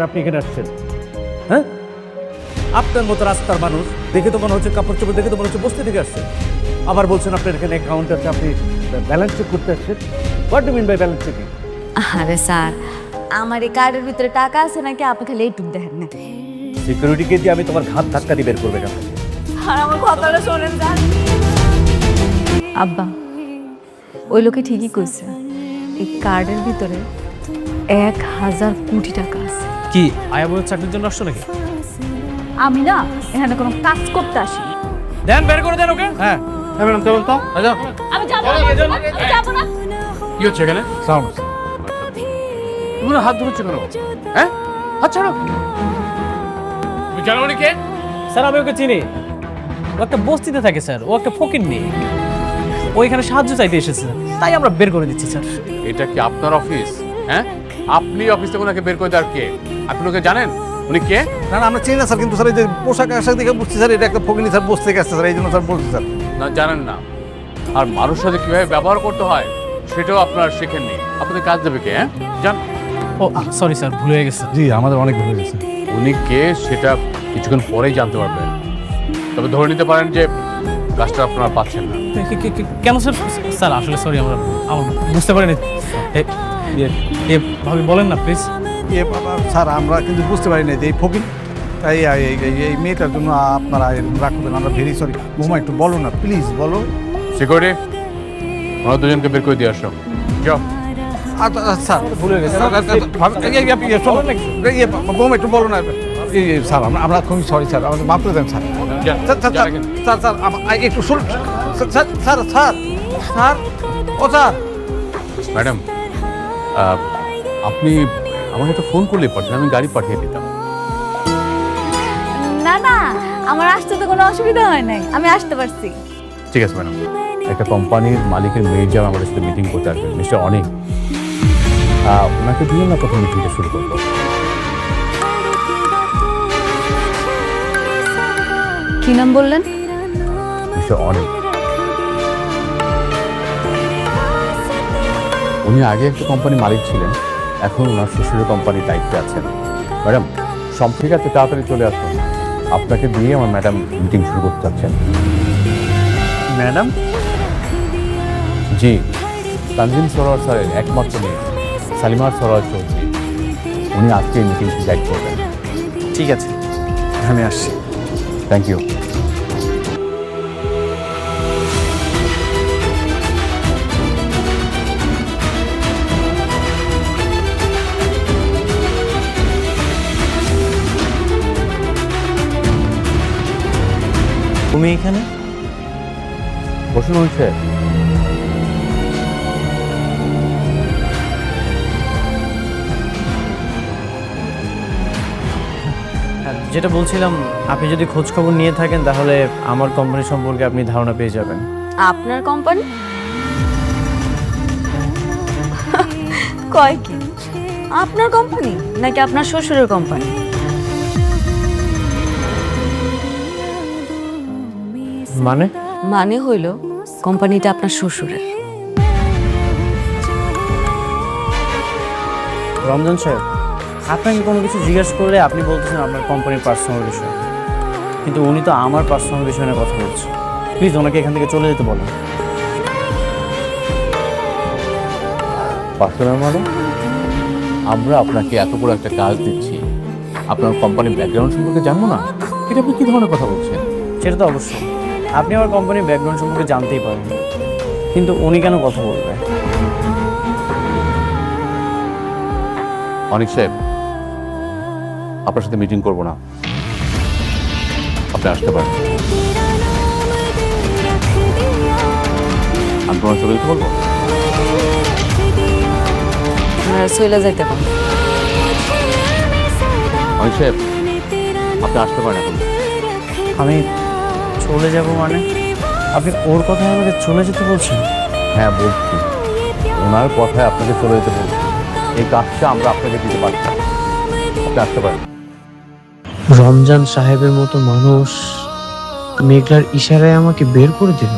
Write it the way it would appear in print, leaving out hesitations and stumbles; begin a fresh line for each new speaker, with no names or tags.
আপনি এখানে আসছেন? হ্যাঁ, আপনার মতো রাস্তার মানুষ দেখে তো মনে হচ্ছে, কাপড় চোপড় দেখে তো মনে হচ্ছে বস্তি থেকে আসছেন। আবার বলছেন আপনার এখানে অ্যাকাউন্ট আছে, আপনি ব্যালেন্স চেক করতে আসছেন। What do mean by balance checking?
আরে স্যার, আমার এই কার্ডের ভিতরে টাকা আছে নাকি আপনি খালি এইটুক দেখেন না।
সিকিউরিটিকে দিয়ে আমি তোমার ঘাত ধাক্কা দিয়ে বের করবে কেন?
আর আমার কথাটা শোনেন স্যার। আব্বা, ওই লোকে ঠিকই কইছে, এই কার্ডের ভিতরে 1000 কোটি টাকা আছে।
কি আয়া বউয়ের চাকরির জন্য আসছো নাকি?
আমি না এখানে কোনো কাজ করতে আসি।
দেন বের করে দেন ওকে।
হ্যাঁ ম্যাডাম চলুন তো।
আমি যাবো না, আমি যাবো না।
কি হচ্ছে এখানে? সাউন্ড। তুমি হাত ধরছো কেন? হ্যাঁ, হাত ছাড়ো। তুমি জানো উনি কে?
স্যার আমি ওকে চিনি, ও একটা বস্তিতে থাকে স্যার, ও একটা ফকির নেই, ও এখানে সাহায্য চাইতে এসেছে, তাই আমরা বের করে দিচ্ছি স্যার।
এটা কি আপনার অফিস? হ্যাঁ, আপনি অফিস থেকে ওনাকে বের করে দেওয়ার কে? আপনি ওকে জানেন উনি কে?
না না আমরা চিনি না স্যার, কিন্তু স্যার এই যে পোশাক আশাক দেখে বুঝছি স্যার এটা একটা ফকিনি স্যার, বসতে থেকে আসছে স্যার, এই জন্য স্যার বলছি স্যার।
না জানেন না, আর মানুষের সাথে কিভাবে ব্যবহার করতে হয় সেটাও আপনার শেখেননি। আপনাদের কাজ দেবে কে? হ্যাঁ জান।
ও সরি স্যার, ভুলে গেছে।
জি আমাদের অনেক ভুল হয়ে গেছে।
উনি কে সেটা কিছুক্ষণ পরেই জানতে পারবেন, তবে ধরে নিতে পারেন যে কাজটা আপনারা পাচ্ছেন না।
কেন স্যার? স্যার আসলে সরি, আমার বুঝতে পারিনি। ভাবি বলেন না প্লিজ।
বাবা স্যার আমরা কিন্তু বুঝতে পারি না যে এই ফকির এই এই মেয়েটার জন্য আপনারা এরকম রাখবেন, আমরা ভেরি সরি। বোমা একটু বলো না প্লিজ, বলো।
সিকিউরিটি, ওনারা দুজনকে বের করে দিয়ে আসো, যাও।
স্যার ভুলে গেছে বোমা একটু বলো না স্যার, আমরা খুবই সরি স্যার, আমাদের মাফ করে দেন স্যার। স্যার স্যার একটু শুনুন স্যার স্যার স্যার স্যার ও স্যার।
ম্যাডাম আপনি আমাকে একটা ফোন করলেই পারতেন, আমি গাড়ি পাঠিয়ে দিতাম।
না না, আমার আসতে তো কোনো অসুবিধা হয় নাই, আমি আসতে পারছি।
ঠিক আছে ম্যাডাম, একটা কোম্পানির মালিকের মেয়ের যারা আমাদের সাথে মিটিং করতে আসবেন, মিস্টার অনেক, ওনাকে দিয়ে না প্রথম মিটিংটা শুরু করবো।
কি নাম বললেন?
মিস্টার অনেক, উনি আগে একটা কোম্পানির মালিক ছিলেন, এখন ওনার শ্বশুরের কোম্পানির দায়িত্বে আছেন। ম্যাডাম সব ঠিক আছে, তাড়াতাড়ি চলে আসুন, আপনাকে দিয়ে আমার ম্যাডাম মিটিং শুরু করতে চাচ্ছেন।
ম্যাডাম?
জি, তানজিম সরোয়ার স্যারের একমাত্র মেয়ে সালিমার সরোয়ার চৌধুরী, উনি আজকে এই মিটিং গাইড করবেন।
ঠিক আছে, আমি আসছি।
Thank you.
তুমি এখানে?
বসুন হয়েছে।
যেটা বলছিলাম, আপনি যদি খোঁজ খবর নিয়ে থাকেন তাহলে আমার কোম্পানি সম্পর্কে আপনি ধারণা পেয়ে যাবেন।
আপনার কোম্পানি? কয় কি আপনার কোম্পানি নাকি আপনার শ্বশুরের কোম্পানি?
মানে?
মানে হইল কোম্পানিটা আপনার শ্বশুরের।
রমজান সাহেব, আপনাকে কোনো কিছু জিজ্ঞাসা করলে আপনি বলতেছেন আপনার কোম্পানির পার্সোনাল বিষয়, কিন্তু উনি তো আমার পার্সোনাল বিষয় নিয়ে কথা বলছেন। প্লিজ ওনাকে এখান থেকে চলে যেতে বলুন।
পার্সোনাল মানে? আমরা আপনাকে এত বড় একটা কাজ দিচ্ছি, আপনার কোম্পানির ব্যাকগ্রাউন্ড সম্পর্কে জানবো না? এটা আপনি কি ধরনের কথা বলছেন?
সেটা তো অবশ্যই, আপনি আমার কোম্পানির ব্যাকগ্রাউন্ড সম্পর্কে জানতেই পারেন, কিন্তু উনি কেন কথা বলবে?
অনিক সাহেব, আপনার সাথে মিটিং করবো না, আপনি আসতে পারেন। আমি তোমার চলে যেতে বলবো?
চলে যাইতে পারেন।
অনিক সাহেব, আপনি আসতে পারেন এখন।
আমি চলে যাব মানে? আপনি ওর কথায় আমাকে চলে যেতে বলছেন?
হ্যাঁ বলছি, ওনার কথায় আপনাকে চলে যেতে বলছি। এই কাজটা আমরা আপনাকে দিতে পারছি না, আপনি আসতে পারেন।
রমজান সাহেবের মতো মানুষ মেঘলার ইশারায় আমাকে বের করে দিল।